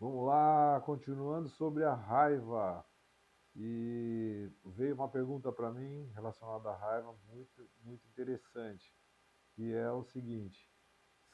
Vamos lá, continuando sobre a raiva. E veio uma pergunta para mim relacionada à raiva muito, muito interessante, que é o seguinte: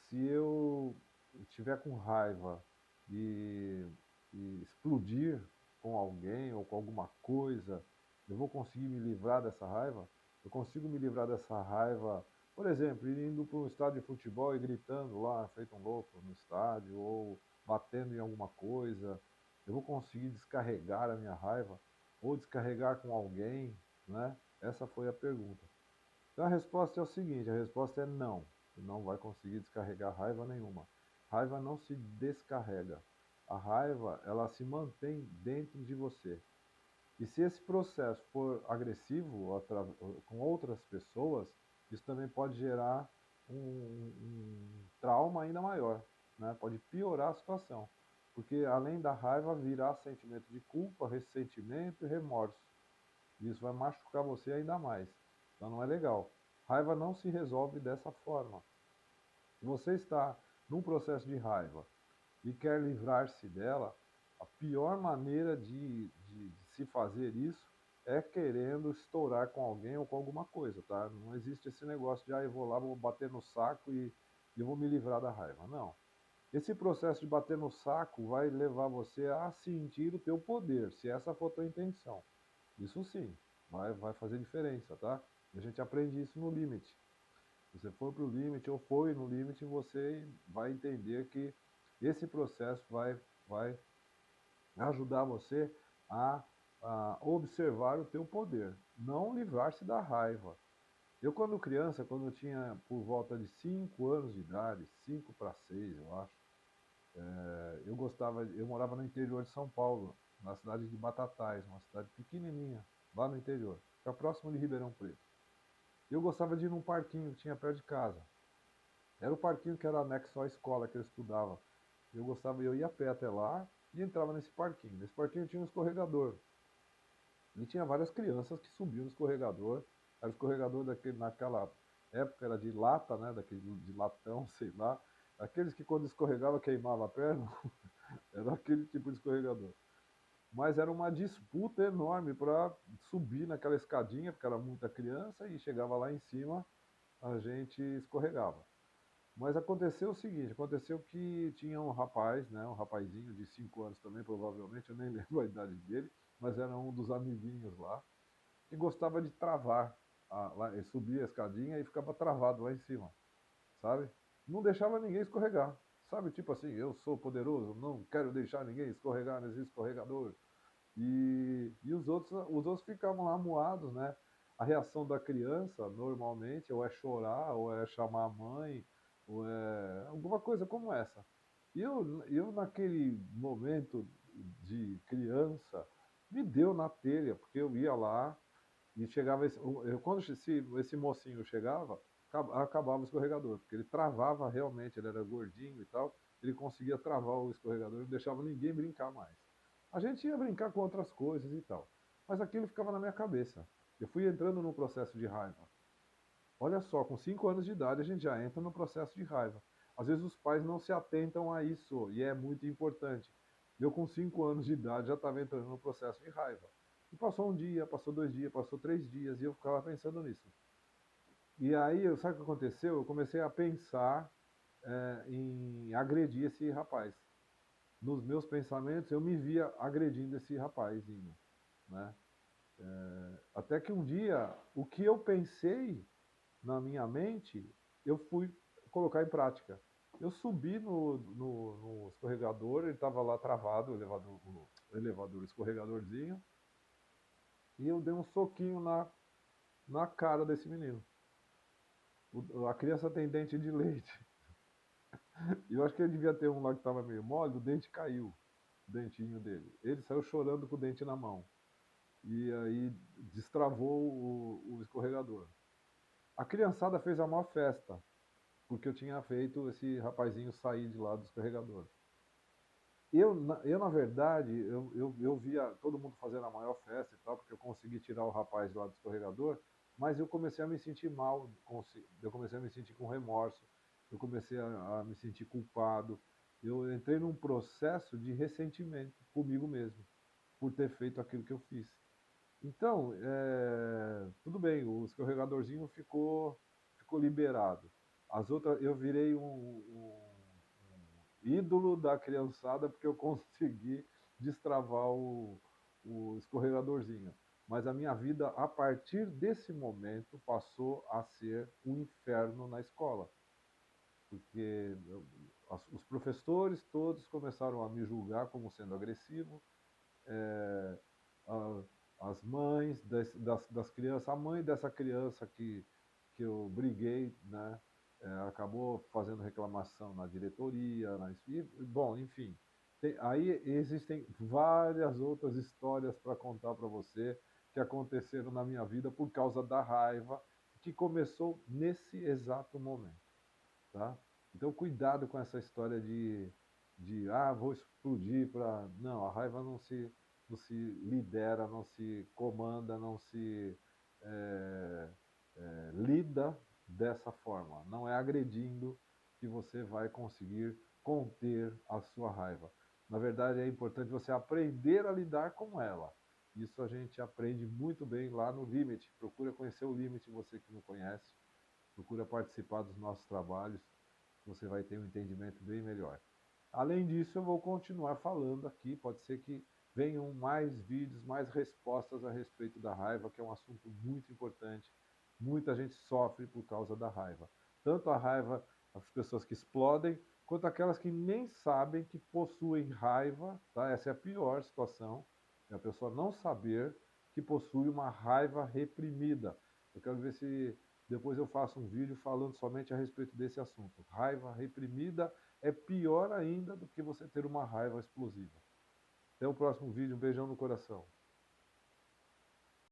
se eu estiver com raiva e, e explodir com alguém ou com alguma coisa, eu vou conseguir me livrar dessa raiva? Eu consigo me livrar dessa raiva, por exemplo, indo para um estádio de futebol e gritando lá, feito um louco no estádio, ou batendo em alguma coisa. Eu vou conseguir descarregar a minha raiva ou descarregar com alguém, né? Essa foi a pergunta. Então a resposta é o seguinte, a resposta é não. Você não vai conseguir descarregar raiva nenhuma. Raiva não se descarrega. A raiva, ela se mantém dentro de você. E se esse processo for agressivo com outras pessoas, isso também pode gerar um trauma ainda maior, né? Pode piorar a situação. Porque além da raiva, virá sentimento de culpa, ressentimento e remorso. Isso vai machucar você ainda mais. Então não é legal. Raiva não se resolve dessa forma. Se você está num processo de raiva e quer livrar-se dela, a pior maneira de se fazer isso é querendo estourar com alguém ou com alguma coisa, tá? Não existe esse negócio de, eu vou lá, vou bater no saco e vou me livrar da raiva. Não. Esse processo de bater no saco vai levar você a sentir o teu poder, se essa for a tua intenção. Isso sim, vai fazer diferença, tá? A gente aprende isso no limite. Se você for para o limite ou foi no limite, você vai entender que esse processo vai ajudar você a, a observar o teu poder, não livrar-se da raiva. Eu, quando criança, quando eu tinha por volta de 5 anos de idade, 5 para 6, eu acho, eu morava no interior de São Paulo, na cidade de Batatais, uma cidade pequenininha, lá no interior, fica próximo de Ribeirão Preto. Eu gostava de ir num parquinho que tinha perto de casa. Era o parquinho que era anexo à escola que eu estudava. Eu ia a pé até lá e entrava nesse parquinho. Nesse parquinho tinha um escorregador. E tinha várias crianças que subiam no escorregador. Era o escorregador naquela época era de lata, né? Daquele de latão, sei lá. Aqueles que quando escorregava queimava a perna. Era aquele tipo de escorregador. Mas era uma disputa enorme para subir naquela escadinha, porque era muita criança, e chegava lá em cima, a gente escorregava. Mas aconteceu o seguinte, aconteceu que tinha um rapaz, né, um rapazinho de 5 anos também, provavelmente, eu nem lembro a idade dele, mas era um dos amiguinhos lá, que gostava de travar, lá, ele subia a escadinha e ficava travado lá em cima, sabe? Não deixava ninguém escorregar, sabe? Tipo assim, eu sou poderoso, não quero deixar ninguém escorregar nesse escorregador. E os outros ficavam lá amuados, né? A reação da criança, normalmente, ou é chorar, ou é chamar a mãe, ou é alguma coisa como essa. E eu naquele momento de criança, me deu na telha, porque eu ia lá e chegava. Quando esse mocinho chegava, acabava o escorregador, porque ele travava realmente, ele era gordinho e tal, ele conseguia travar o escorregador, não deixava ninguém brincar mais. A gente ia brincar com outras coisas e tal, mas aquilo ficava na minha cabeça. Eu fui entrando num processo de raiva. Olha só, com 5 anos de idade a gente já entra no processo de raiva. Às vezes os pais não se atentam a isso e é muito importante. Eu com 5 anos de idade já estava entrando no processo de raiva. E passou um dia, passou 2 dias, passou 3 dias e eu ficava pensando nisso. E aí, sabe o que aconteceu? Eu comecei a pensar em agredir esse rapaz. Nos meus pensamentos, eu me via agredindo esse rapazinho, né? Até que um dia, o que eu pensei na minha mente, eu fui colocar em prática. Eu subi no escorregador, ele estava lá travado, o elevador escorregadorzinho, e eu dei um soquinho na cara desse menino. A criança tem dente de leite. E eu acho que ele devia ter um lá que estava meio mole, o dente caiu, o dentinho dele. Ele saiu chorando com o dente na mão. E aí destravou o escorregador. A criançada fez a maior festa, porque eu tinha feito esse rapazinho sair de lá do escorregador. Na verdade, eu via todo mundo fazendo a maior festa e tal, porque eu consegui tirar o rapaz lá do escorregador, mas eu comecei a me sentir mal, eu comecei a me sentir com remorso, eu comecei a me sentir culpado. eu entrei num processo de ressentimento comigo mesmo, por ter feito aquilo que eu fiz. Então, tudo bem, o escorregadorzinho ficou liberado. As outras, eu virei um ídolo da criançada porque eu consegui destravar o escorregadorzinho. Mas a minha vida, a partir desse momento, passou a ser um inferno na escola. Porque os professores todos começaram a me julgar como sendo agressivo, é, a, as mães das crianças, a mãe dessa criança que eu briguei, né, acabou fazendo reclamação na diretoria, bom, enfim. Aí existem várias outras histórias para contar para você que aconteceram na minha vida por causa da raiva que começou nesse exato momento, tá? Então cuidado com essa história de vou explodir para... Não, a raiva não se lidera, não se comanda, não se é, lida dessa forma. Não é agredindo que você vai conseguir conter a sua raiva. Na verdade, é importante você aprender a lidar com ela. Isso a gente aprende muito bem lá no Limite. Procura conhecer o Limite, você que não conhece. Procura participar dos nossos trabalhos, você vai ter um entendimento bem melhor. Além disso, eu vou continuar falando aqui, pode ser que venham mais vídeos, mais respostas a respeito da raiva, que é um assunto muito importante. Muita gente sofre por causa da raiva. Tanto a raiva, as pessoas que explodem, quanto aquelas que nem sabem que possuem raiva, tá? Essa é a pior situação, é a pessoa não saber que possui uma raiva reprimida. Eu quero ver se depois eu faço um vídeo falando somente a respeito desse assunto. Raiva reprimida é pior ainda do que você ter uma raiva explosiva. Até o próximo vídeo, um beijão no coração.